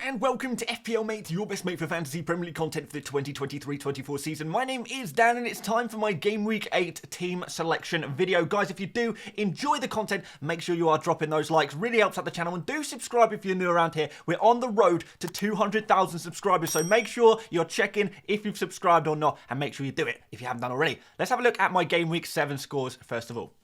and welcome to FPL Mate, your best mate for fantasy Premier League content for the 2023-24 season. My name is Dan and it's time for my Game Week 8 team selection video. Guys, if you do enjoy the content, make sure you are dropping those likes. Really helps out the channel, and do subscribe if you're new around here. We're on the road to 200,000 subscribers, so make sure you're checking if you've subscribed or not, and make sure you do it if you haven't done already. Let's have a look at my Game Week 7 scores first of all.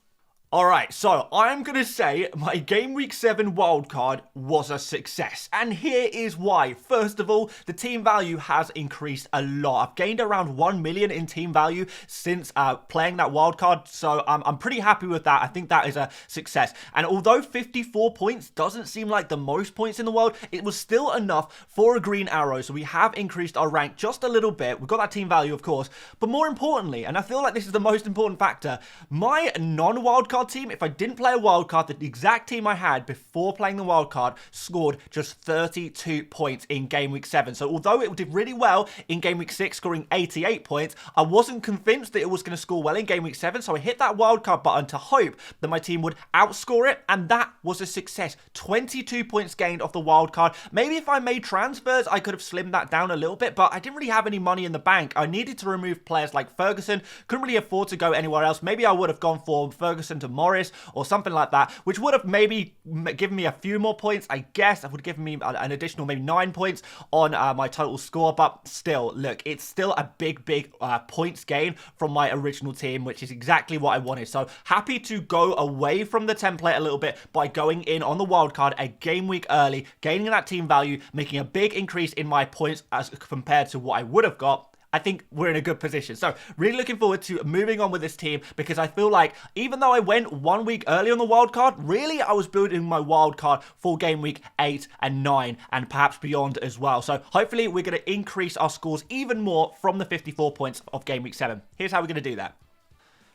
Alright, so I'm going to say my Game Week 7 wildcard was a success. And here is why. First of all, the team value has increased a lot. I've gained around 1 million in team value since playing that wildcard. So I'm pretty happy with that. I think that is a success. And although 54 points doesn't seem like the most points in the world, it was still enough for a green arrow. So we have increased our rank just a little bit. We've got that team value, of course. But more importantly, and I feel like this is the most important factor, my non-wildcard team, if I didn't play a wildcard, the exact team I had before playing the wildcard scored just 32 points in Game Week 7. So although it did really well in Game Week 6, scoring 88 points, I wasn't convinced that it was going to score well in Game Week 7. So I hit that wildcard button to hope that my team would outscore it, and that was a success. 22 points gained off the wildcard. Maybe if I made transfers, I could have slimmed that down a little bit, but I didn't really have any money in the bank. I needed to remove players like Ferguson. Couldn't really afford to go anywhere else. Maybe I would have gone for Ferguson to Morris or something like that, which would have maybe given me a few more points. I guess that would have given me an additional maybe 9 points on my total score, but still, look, it's still a big points gain from my original team, which is exactly what I wanted. So happy to go away from the template a little bit by going in on the wildcard a game week early, gaining that team value, making a big increase in my points as compared to what I would have got. I think we're in a good position. So really looking forward to moving on with this team, because I feel like even though I went 1 week early on the wildcard, really I was building my wildcard for Game Week 8 and 9 and perhaps beyond as well. So hopefully we're going to increase our scores even more from the 54 points of Game Week 7. Here's how we're going to do that.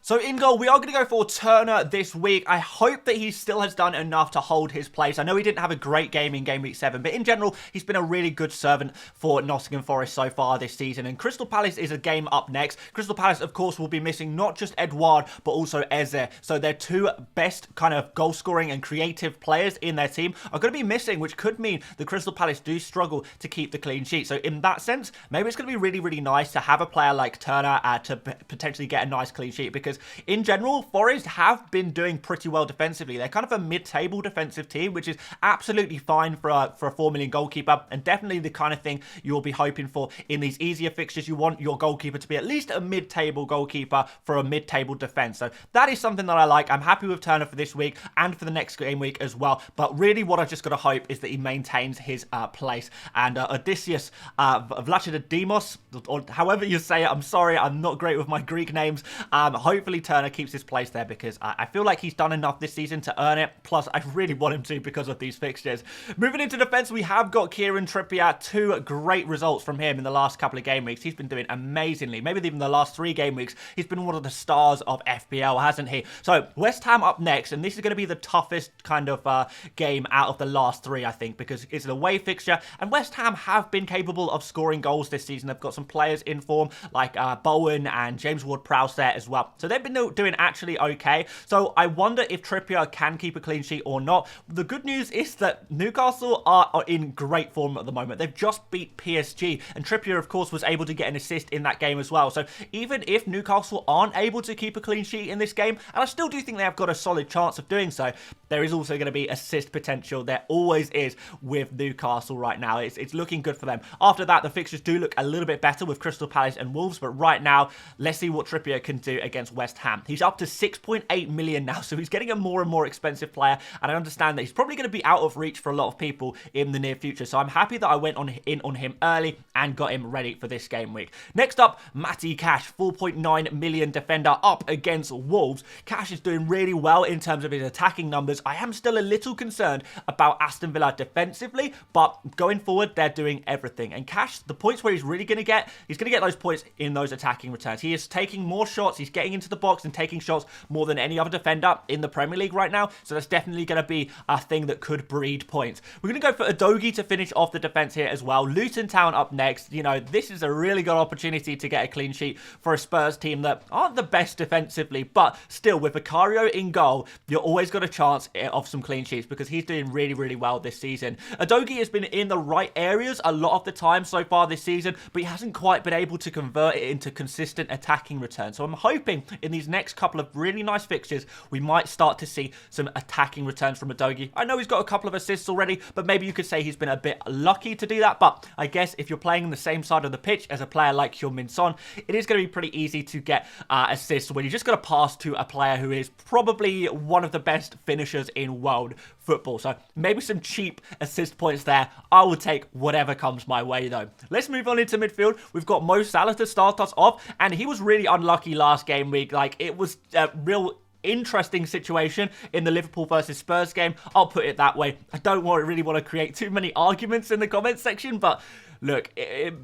So in goal, we are going to go for Turner this week. I hope that he still has done enough to hold his place. I know he didn't have a great game in Game Week 7, but in general, he's been a really good servant for Nottingham Forest so far this season. And Crystal Palace is a game up next. Crystal Palace, of course, will be missing not just Edouard, but also Eze. So their two best kind of goal-scoring and creative players in their team are going to be missing, which could mean the Crystal Palace do struggle to keep the clean sheet. So in that sense, maybe it's going to be really, really nice to have a player like Turner to potentially get a nice clean sheet, because in general, Forest have been doing pretty well defensively. They're kind of a mid-table defensive team, which is absolutely fine for a 4 million goalkeeper, and definitely the kind of thing you'll be hoping for in these easier fixtures. You want your goalkeeper to be at least a mid-table goalkeeper for a mid-table defense. So that is something that I like. I'm happy with Turner for this week and for the next game week as well. But really what I've just got to hope is that he maintains his place. And Odysseus Vlachodimos, or however you say it, I'm sorry, I'm not great with my Greek names. Hopefully Turner keeps his place there, because I feel like he's done enough this season to earn it. Plus, I really want him to because of these fixtures. Moving into defense, we have got Kieran Trippier. 2 great results from him in the last couple of game weeks. He's been doing amazingly. Maybe even the last 3 game weeks. He's been one of the stars of FPL, hasn't he? So, West Ham up next, and this is going to be the toughest kind of game out of the last 3, I think, because it's an away fixture, and West Ham have been capable of scoring goals this season. They've got some players in form, like Bowen and James Ward-Prowse there as well. So they've been doing actually okay. So I wonder if Trippier can keep a clean sheet or not. The good news is that Newcastle are in great form at the moment. They've just beat PSG, and Trippier, of course, was able to get an assist in that game as well. So even if Newcastle aren't able to keep a clean sheet in this game, and I still do think they have got a solid chance of doing so, there is also going to be assist potential. There always is with Newcastle right now. It's looking good for them. After that, the fixtures do look a little bit better with Crystal Palace and Wolves, but right now, let's see what Trippier can do against West Ham. He's up to 6.8 million now, so he's getting a more and more expensive player, and I understand that he's probably going to be out of reach for a lot of people in the near future. So I'm happy that I went in on him early and got him ready for this game week. Next up, Matty Cash, 4.9 million defender up against Wolves. Cash is doing really well in terms of his attacking numbers. I am still a little concerned about Aston Villa defensively, but going forward, they're doing everything. And Cash, the points where he's really going to get, he's going to get those points in those attacking returns. He is taking more shots. He's getting into into the box and taking shots more than any other defender in the Premier League right now. So that's definitely going to be a thing that could breed points. We're going to go for Udogie to finish off the defense here as well. Luton Town up next. You know, this is a really good opportunity to get a clean sheet for a Spurs team that aren't the best defensively, but still with Vicario in goal, you're always got a chance of some clean sheets because he's doing really, really well this season. Udogie has been in the right areas a lot of the time so far this season, but he hasn't quite been able to convert it into consistent attacking returns. So I'm hoping in these next couple of really nice fixtures, we might start to see some attacking returns from Udogie. I know he's got a couple of assists already, but maybe you could say he's been a bit lucky to do that. But I guess if you're playing on the same side of the pitch as a player like Heung-min Son, it is going to be pretty easy to get assists when you're just going to pass to a player who is probably one of the best finishers in world football. So maybe some cheap assist points there. I will take whatever comes my way though. Let's move on into midfield. We've got Mo Salah to start us off, and he was really unlucky last game week. Like, it was a real interesting situation in the Liverpool versus Spurs game. I'll put it that way. I don't really want to create too many arguments in the comments section, but look,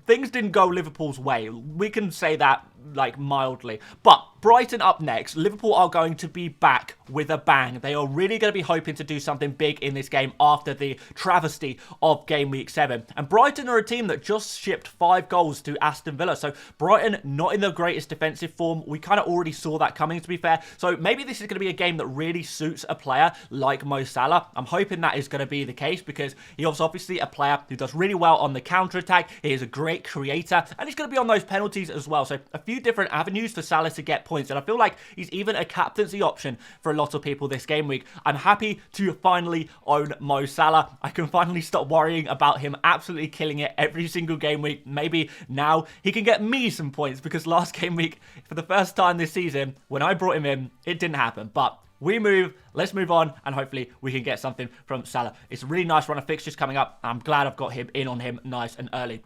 things didn't go Liverpool's way. We can say that, like, mildly. But Brighton up next. Liverpool are going to be back with a bang. They are really going to be hoping to do something big in this game after the travesty of Game Week 7. And Brighton are a team that just shipped 5 goals to Aston Villa. So Brighton not in the greatest defensive form. We kind of already saw that coming, to be fair. So maybe this is going to be a game that really suits a player like Mo Salah. I'm hoping that is going to be the case because he was obviously a player who does really well on the counter-attack. He is a great creator, and he's going to be on those penalties as well. So a few different avenues for Salah to get points, and I feel like he's even a captaincy option for a lot of people this game week. I'm happy to finally own Mo Salah. I can finally stop worrying about him absolutely killing it every single game week. Maybe now he can get me some points, because last game week, for the first time this season, when I brought him in, it didn't happen. But let's move on, and hopefully we can get something from Salah. It's a really nice run of fixtures coming up. I'm glad I've got him in on him nice and early.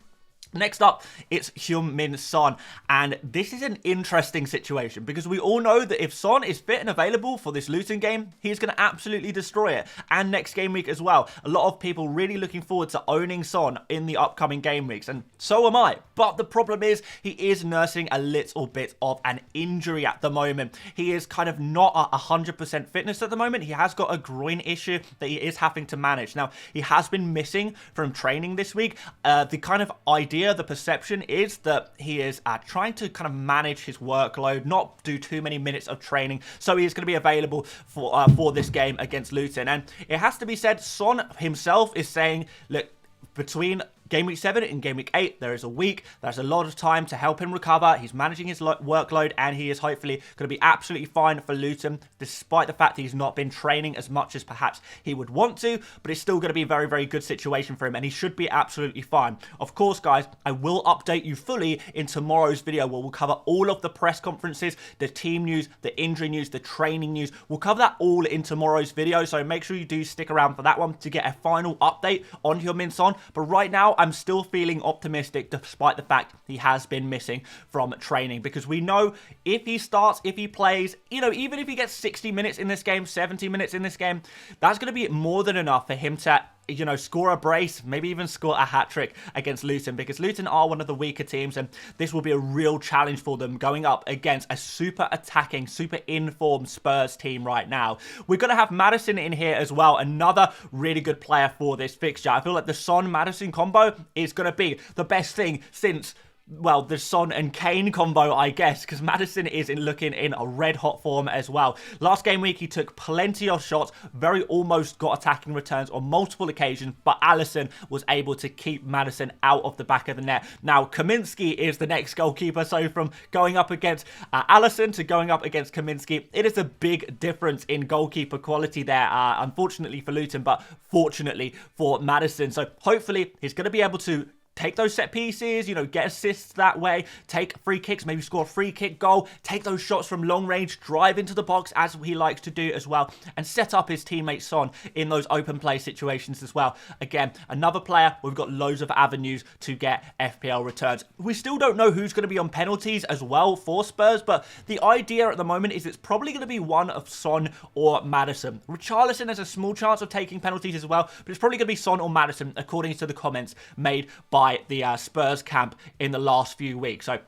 Next up, it's Heung-min Son, and this is an interesting situation because we all know that if Son is fit and available for this Luton game, he's going to absolutely destroy it, and next game week as well. A lot of people really looking forward to owning Son in the upcoming game weeks, and so am I. But the problem is he is nursing a little bit of an injury at the moment. He is kind of not at 100% fitness at the moment. He has got a groin issue that he is having to manage. Now, he has been missing from training this week. The kind of idea, the perception is that he is trying to kind of manage his workload, not do too many minutes of training, so he is going to be available for this game against Luton. And it has to be said, Son himself is saying, look, between Game Week 7 and Game Week 8, there is a week. There's a lot of time to help him recover. He's managing his workload, and he is hopefully going to be absolutely fine for Luton, despite the fact that he's not been training as much as perhaps he would want to, but it's still going to be a very, very good situation for him, and he should be absolutely fine. Of course, guys, I will update you fully in tomorrow's video, where we'll cover all of the press conferences, the team news, the injury news, the training news. We'll cover that all in tomorrow's video, so make sure you do stick around for that one to get a final update on Heung-min Son. But right now, I'm still feeling optimistic despite the fact he has been missing from training, because we know if he starts, if he plays, you know, even if he gets 60 minutes in this game, 70 minutes in this game, that's going to be more than enough for him to, you know, score a brace, maybe even score a hat-trick against Luton, because Luton are one of the weaker teams, and this will be a real challenge for them going up against a super attacking, super informed Spurs team right now. We're going to have Maddison in here as well, another really good player for this fixture. I feel like the Son-Maddison combo is going to be the best thing since, well, the Son and Kane combo, I guess, because Maddison is looking in a red-hot form as well. Last game week, he took plenty of shots, very almost got attacking returns on multiple occasions, but Alisson was able to keep Maddison out of the back of the net. Now, Kaminski is the next goalkeeper, so from going up against Alisson to going up against Kaminski, it is a big difference in goalkeeper quality there, unfortunately for Luton, but fortunately for Maddison. So hopefully, he's going to be able to take those set pieces, you know, get assists that way, take free kicks, maybe score a free kick goal, take those shots from long range, drive into the box as he likes to do as well, and set up his teammate Son in those open play situations as well. Again, another player, we've got loads of avenues to get FPL returns. We still don't know who's going to be on penalties as well for Spurs, but the idea at the moment is it's probably going to be one of Son or Maddison. Richarlison has a small chance of taking penalties as well, but it's probably going to be Son or Maddison, according to the comments made by the Spurs camp in the last few weeks. So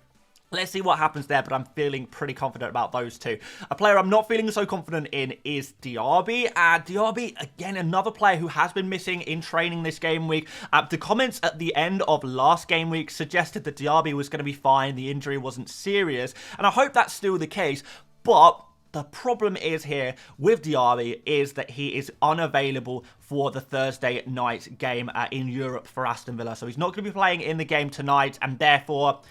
Let's see what happens there, but I'm feeling pretty confident about those two. A player I'm not feeling so confident in is Diaby. Diaby, again, another player who has been missing in training this game week. The comments at the end of last game week suggested that Diaby was going to be fine. The injury wasn't serious, and I hope that's still the case, but the problem is here with Diaby is that he is unavailable for the Thursday night game in Europe for Aston Villa. So he's not going to be playing in the game tonight, and therefore,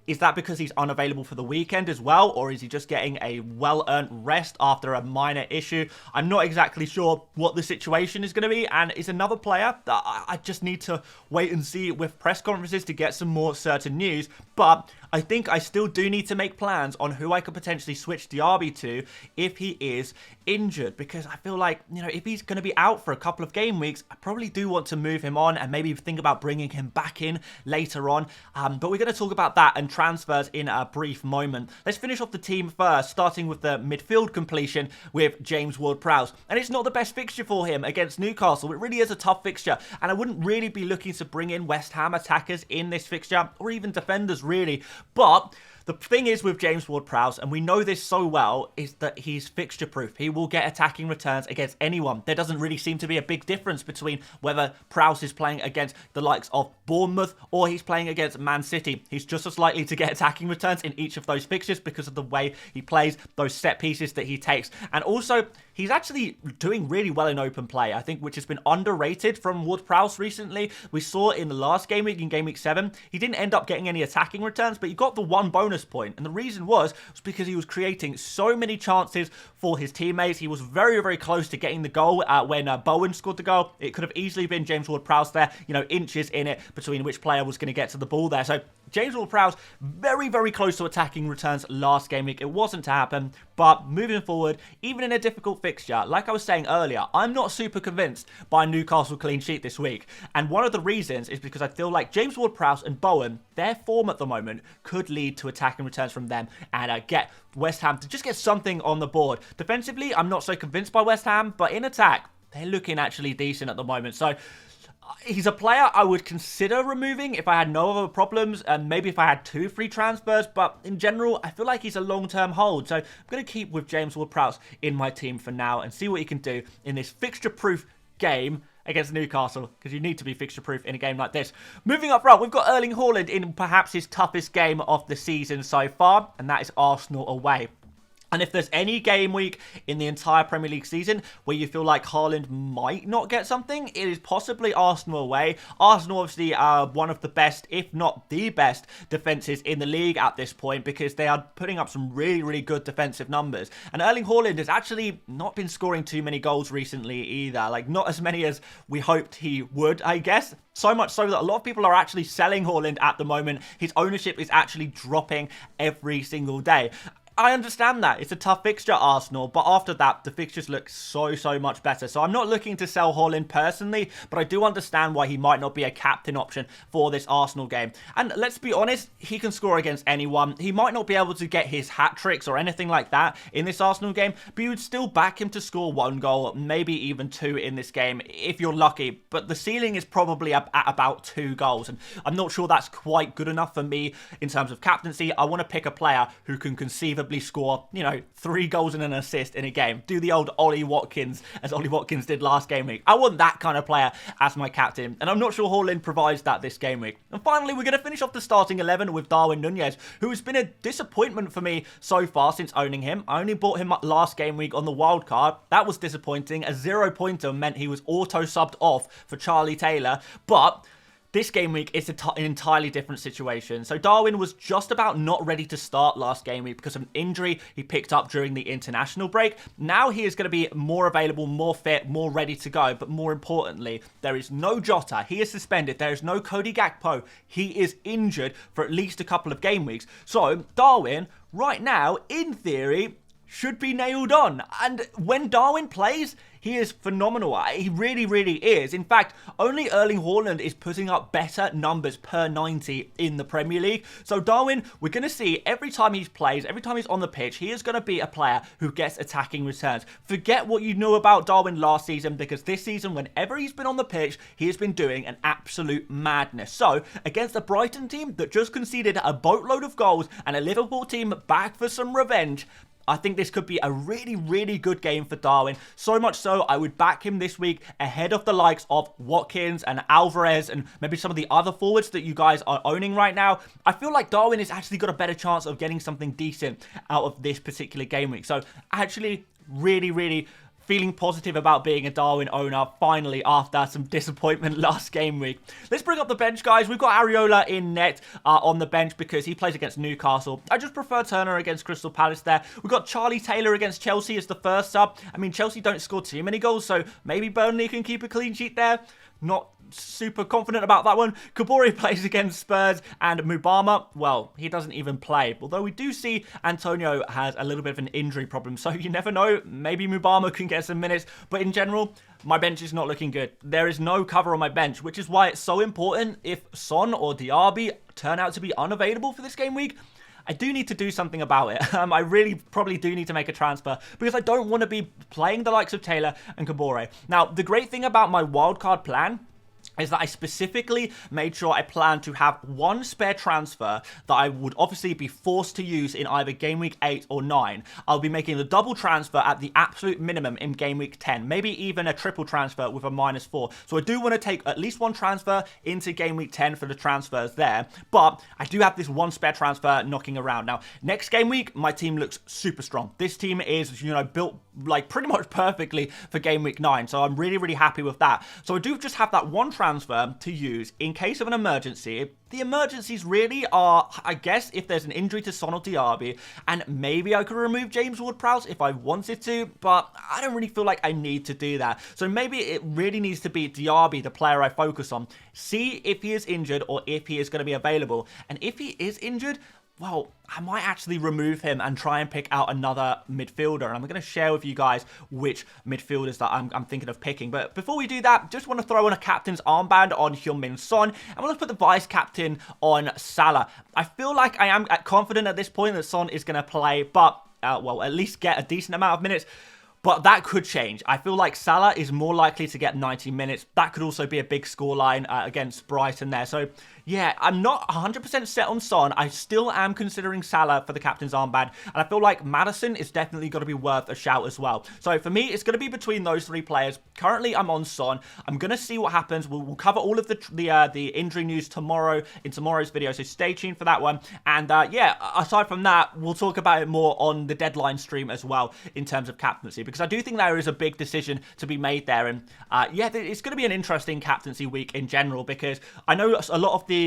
is that because he's unavailable for the weekend as well, or is he just getting a well-earned rest after a minor issue? I'm not exactly sure what the situation is going to be, and it's another player that I just need to wait and see with press conferences to get some more certain news. But I think I still do need to make plans on who I could potentially switch Diaby to if he is injured, because I feel like, you know, if he's going to be out for a couple of game weeks, I probably do want to move him on and maybe think about bringing him back in later on. But we're going to talk about that and transfers in a brief moment. Let's finish off the team first, starting with the midfield completion with James Ward-Prowse. And it's not the best fixture for him against Newcastle. It really is a tough fixture, and I wouldn't really be looking to bring in West Ham attackers in this fixture, or even defenders really. But the thing is with James Ward-Prowse, and we know this so well, is that he's fixture-proof. He will get attacking returns against anyone. There doesn't really seem to be a big difference between whether Prowse is playing against the likes of Bournemouth or he's playing against Man City. He's just as likely to get attacking returns in each of those fixtures because of the way he plays, those set pieces that he takes. And also, he's actually doing really well in open play, I think, which has been underrated from Ward-Prowse recently. We saw in the last game week, in game week 7, he didn't end up getting any attacking returns, but he got the one bonus point. And the reason was because he was creating so many chances for his teammates. He was very, very close to getting the goal when Bowen scored the goal. It could have easily been James Ward-Prowse there, you know, inches in it between which player was going to get to the ball there. So James Ward-Prowse, very, very close to attacking returns last game week. It wasn't to happen, but moving forward, even in a difficult fixture, like I was saying earlier, I'm not super convinced by Newcastle clean sheet this week. And one of the reasons is because I feel like James Ward-Prowse and Bowen, their form at the moment could lead to attacking returns from them and get West Ham to just get something on the board. Defensively, I'm not so convinced by West Ham, but in attack, they're looking actually decent at the moment. So he's a player I would consider removing if I had no other problems, and maybe if I had 2 free transfers, but in general, I feel like he's a long-term hold. So I'm going to keep with James Ward-Prowse in my team for now and see what he can do in this fixture-proof game against Newcastle, because you need to be fixture-proof in a game like this. Moving up front, we've got Erling Haaland in perhaps his toughest game of the season so far, and that is Arsenal away. And if there's any game week in the entire Premier League season where you feel like Haaland might not get something, it is possibly Arsenal away. Arsenal obviously are one of the best, if not the best, defences in the league at this point, because they are putting up some really, really good defensive numbers. And Erling Haaland has actually not been scoring too many goals recently either. Like, not as many as we hoped he would, I guess. So much so that a lot of people are actually selling Haaland at the moment. His ownership is actually dropping every single day. I understand that. It's a tough fixture, Arsenal, but after that, the fixtures look so much better. So I'm not looking to sell Haaland personally, but I do understand why he might not be a captain option for this Arsenal game. And let's be honest, he can score against anyone. He might not be able to get his hat-tricks or anything like that in this Arsenal game, but you would still back him to score 1 goal, maybe even 2 in this game, if you're lucky. But the ceiling is probably at about 2 goals, and I'm not sure that's quite good enough for me in terms of captaincy. I want to pick a player who can conceivably score, you know, 3 goals and an assist in a game. Do the old Ollie Watkins, as Ollie Watkins did last game week. I want that kind of player as my captain, and I'm not sure Haaland provides that this game week. And finally, we're going to finish off the starting 11 with Darwin Núñez, who has been a disappointment for me so far since owning him. I only bought him last game week on the wild card. That was disappointing. A 0-pointer meant he was auto-subbed off for Charlie Taylor, but this game week is an entirely different situation. So Darwin was just about not ready to start last game week because of an injury he picked up during the international break. Now he is going to be more available, more fit, more ready to go. But more importantly, there is no Jota. He is suspended. There is no Cody Gakpo. He is injured for at least a couple of game weeks. So Darwin, right now, in theory, should be nailed on. And when Darwin plays, he is phenomenal. He really, really is. In fact, only Erling Haaland is putting up better numbers per 90 in the Premier League. So Darwin, we're going to see every time he plays, every time he's on the pitch, he is going to be a player who gets attacking returns. Forget what you knew about Darwin last season, because this season, whenever he's been on the pitch, he has been doing an absolute madness. So against a Brighton team that just conceded a boatload of goals and a Liverpool team back for some revenge, I think this could be a really, really good game for Darwin. So much so, I would back him this week ahead of the likes of Watkins and Alvarez and maybe some of the other forwards that you guys are owning right now. I feel like Darwin has actually got a better chance of getting something decent out of this particular game week. So actually, really, really feeling positive about being a Darwin owner, finally, after some disappointment last game week. Let's bring up the bench, guys. We've got Areola in net on the bench because he plays against Newcastle. I just prefer Turner against Crystal Palace there. We've got Charlie Taylor against Chelsea as the first sub. I mean, Chelsea don't score too many goals, so maybe Burnley can keep a clean sheet there. Not super confident about that one. Kabori plays against Spurs, and Mubama, well, he doesn't even play. Although we do see Antonio has a little bit of an injury problem, so you never know. Maybe Mubama can get some minutes, but in general, my bench is not looking good. There is no cover on my bench, which is why it's so important if Son or Diaby turn out to be unavailable for this game week. I do need to do something about it. I really probably do need to make a transfer because I don't want to be playing the likes of Taylor and Kabore. Now, the great thing about my wildcard plan is that I specifically made sure I planned to have one spare transfer that I would obviously be forced to use in either Game Week 8 or 9. I'll be making the double transfer at the absolute minimum in Game Week 10, maybe even a triple transfer with a -4. So I do want to take at least one transfer into Game Week 10 for the transfers there, but I do have this one spare transfer knocking around. Now, next game week, my team looks super strong. This team is, you know, built like pretty much perfectly for Game Week 9, so I'm really, really happy with that. So I do just have that one transfer to use in case of an emergency. The emergencies really are, I guess, if there's an injury to Son or Diaby, and maybe I could remove James Ward-Prowse if I wanted to, but I don't really feel like I need to do that. So maybe it really needs to be Diaby, the player I focus on. See if he is injured or if he is going to be available. And if he is injured, well, I might actually remove him and try and pick out another midfielder. And I'm going to share with you guys which midfielders that I'm thinking of picking. But before we do that, just want to throw on a captain's armband on Heung-min Son. And we'll put the vice-captain on Salah. I feel like I am confident at this point that Son is going to play, but, well, at least get a decent amount of minutes. But that could change. I feel like Salah is more likely to get 90 minutes. That could also be a big scoreline against Brighton there. So, yeah, I'm not 100% set on Son. I still am considering Salah for the captain's armband. And I feel like Maddison is definitely going to be worth a shout as well. So, for me, it's going to be between those three players. Currently, I'm on Son. I'm going to see what happens. We'll cover all of the injury news tomorrow in tomorrow's video. So, stay tuned for that one. And, yeah, aside from that, we'll talk about it more on the deadline stream as well in terms of captaincy. Because I do think there is a big decision to be made there. And, yeah, it's going to be an interesting captaincy week in general. Because I know a lot of the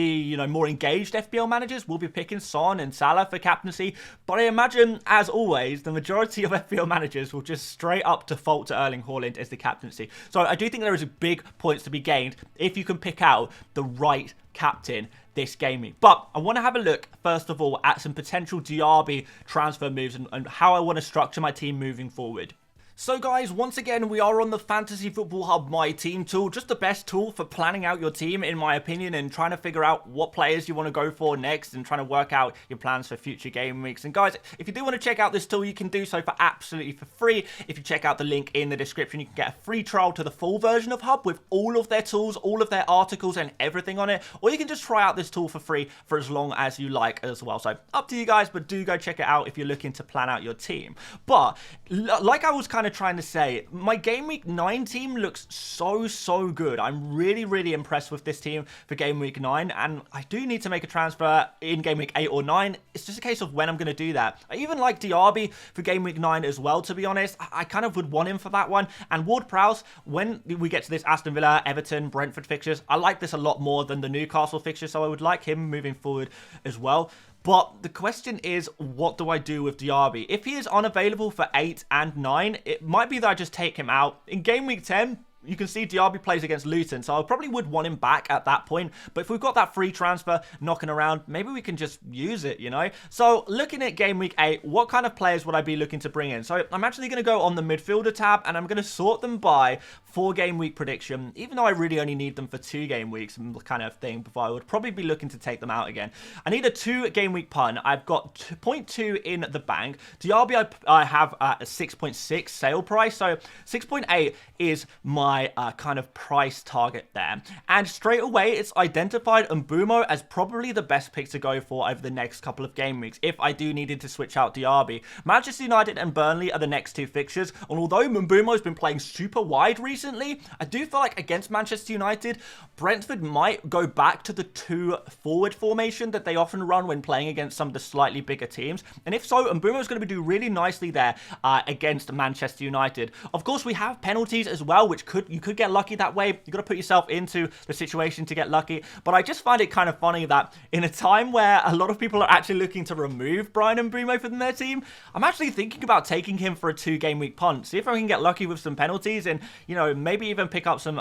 more engaged FPL managers will be picking Son and Salah for captaincy, but I imagine, as always, the majority of FPL managers will just straight up default to Erling Haaland as the captaincy. So I do think there is a big points to be gained if you can pick out the right captain this game week. But I want to have a look, first of all, at some potential Diaby transfer moves and how I want to structure my team moving forward. So guys, once again, we are on the Fantasy Football Hub My Team tool, just the best tool for planning out your team, in my opinion, and trying to figure out what players you want to go for next and trying to work out your plans for future game weeks. And guys, if you do want to check out this tool, you can do so for absolutely for free. If you check out the link in the description, you can get a free trial to the full version of Hub with all of their tools, all of their articles and everything on it. Or you can just try out this tool for free for as long as you like as well. So up to you guys, but do go check it out if you're looking to plan out your team. But like I was kind of trying to say, my Game Week 9 team looks so good. I'm really, really impressed with this team for Game Week 9, and I do need to make a transfer in Game Week 8 or 9. It's just a case of when I'm going to do that. I even like Diaby for Game Week 9 as well, to be honest. I kind of would want him for that one. And Ward-Prowse, when we get to this Aston Villa, Everton, Brentford fixtures, I like this a lot more than the Newcastle fixture, so I would like him moving forward as well. But the question is, what do I do with Diaby? If he is unavailable for 8 and 9, it might be that I just take him out. In Game Week 10, you can see Diaby plays against Luton, so I probably would want him back at that point. But if we've got that free transfer knocking around, maybe we can just use it, you know? So looking at Game Week 8, what kind of players would I be looking to bring in? So I'm actually going to go on the midfielder tab, and I'm going to sort them by 4 game week prediction, even though I really only need them for 2 game weeks kind of thing, before I would probably be looking to take them out again. I need a 2 game week pun. I've got 0.2 in the bank. Diaby I have a 6.6 sale price, so 6.8 is my kind of price target there. And straight away, it's identified Mbeumo as probably the best pick to go for over the next couple of game weeks if I do needed to switch out Diaby. Manchester United and Burnley are the next 2 fixtures, and although Mbeumo has been playing super wide recently, I do feel like against Manchester United, Brentford might go back to the 2 forward formation that they often run when playing against some of the slightly bigger teams. And if so, Mbeumo is going to do really nicely there against Manchester United. Of course, we have penalties as well, which you could get lucky that way. You got to put yourself into the situation to get lucky. But I just find it kind of funny that in a time where a lot of people are actually looking to remove Bryan Mbeumo from their team, I'm actually thinking about taking him for a 2 game week punt. See if I can get lucky with some penalties and, you know, maybe even pick up some,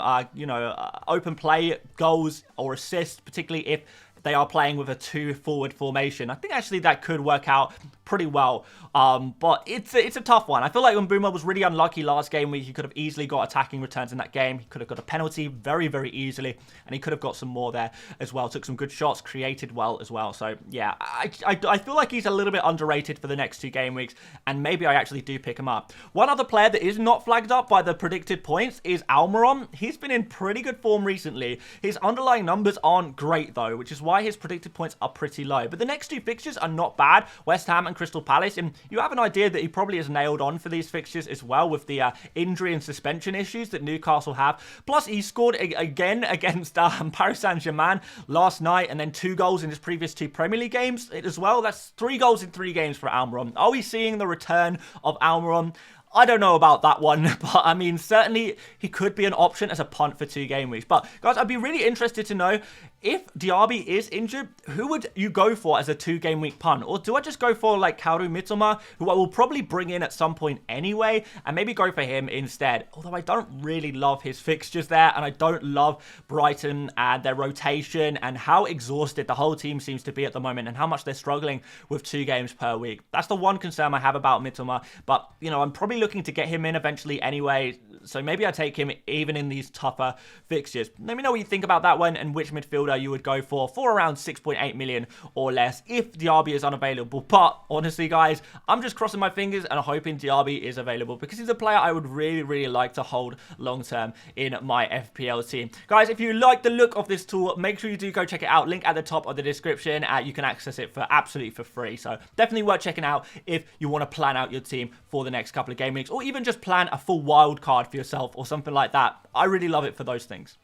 open play goals or assists, particularly if they are playing with a 2 forward formation. I think actually that could work out pretty well. But it's a tough one. I feel like Mbeumo was really unlucky last game week. He could have easily got attacking returns in that game. He could have got a penalty very, very easily, and he could have got some more there as well. Took some good shots, created well as well. So yeah, I feel like he's a little bit underrated for the next 2 game weeks, and maybe I actually do pick him up. One other player that is not flagged up by the predicted points is Almiron. He's been in pretty good form recently. His underlying numbers aren't great though, which is why his predicted points are pretty low. But the next 2 fixtures are not bad. West Ham and Crystal Palace, and you have an idea that he probably is nailed on for these fixtures as well, with the injury and suspension issues that Newcastle have. Plus, he scored again against Paris Saint-Germain last night, and then 2 goals in his previous 2 Premier League games as well. That's 3 goals in 3 games for Almiron. Are we seeing the return of Almiron? I don't know about that one, but I mean, certainly he could be an option as a punt for 2 game weeks. But guys, I'd be really interested to know, if Diaby is injured, who would you go for as a 2 game week punt? Or do I just go for like Kaoru Mitoma, who I will probably bring in at some point anyway, and maybe go for him instead? Although I don't really love his fixtures there, and I don't love Brighton and their rotation and how exhausted the whole team seems to be at the moment and how much they're struggling with 2 games per week. That's the one concern I have about Mitoma, but you know, I'm probably looking to get him in eventually anyway, so maybe I take him even in these tougher fixtures. Let me know what you think about that one and which midfielder you would go for around 6.8 million or less if Diaby is unavailable. But honestly guys, I'm just crossing my fingers and hoping Diaby is available, because he's a player I would really, really like to hold long term in my FPL team. Guys, if you like the look of this tool, make sure you do go check it out. Link at the top of the description. You can access it for absolutely for free, so definitely worth checking out if you want to plan out your team for the next couple of game weeks, or even just plan a full wild card for yourself or something like that. I really love it for those things.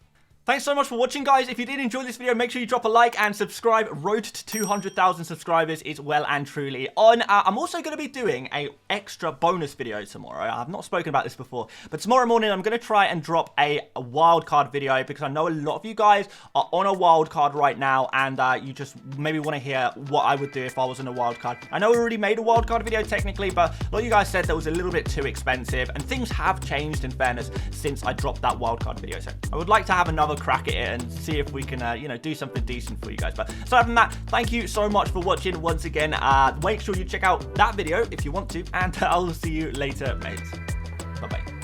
Thanks so much for watching, guys. If you did enjoy this video, make sure you drop a like and subscribe. Road to 200,000 subscribers is well and truly on. I'm also going to be doing a extra bonus video tomorrow. I've not spoken about this before, but tomorrow morning I'm going to try and drop a wildcard video, because I know a lot of you guys are on a wildcard right now, and you just maybe want to hear what I would do if I was in a wildcard. I know I already made a wildcard video technically, but a lot of you guys said that was a little bit too expensive, and things have changed in fairness since I dropped that wildcard video. So I would like to have another crack at it and see if we can do something decent for you guys. But aside from that, thank you so much for watching once again. Make sure you check out that video if you want to, and I'll see you later, mates. Bye bye.